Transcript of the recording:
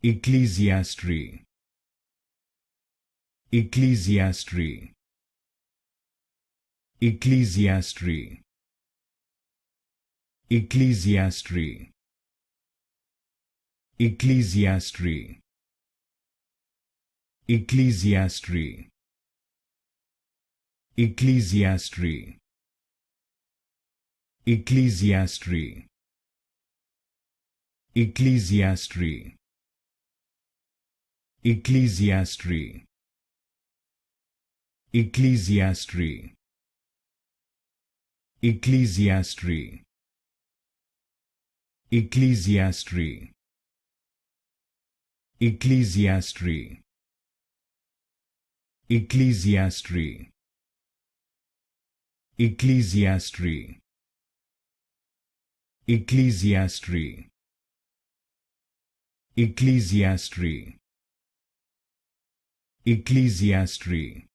Ecclesiastry, Ecclesiastry, Ecclesiastry, Ecclesiastry, Ecclesiastry, Ecclesiastry, Ecclesiastry, Ecclesiastry, Ecclesiastry, Ecclesiastry, Ecclesiastry, Ecclesiastry, Ecclesiastry, Ecclesiastry, Ecclesiastry, Ecclesiastry, Ecclesiastry, Ecclesiastry, Ecclesiastry,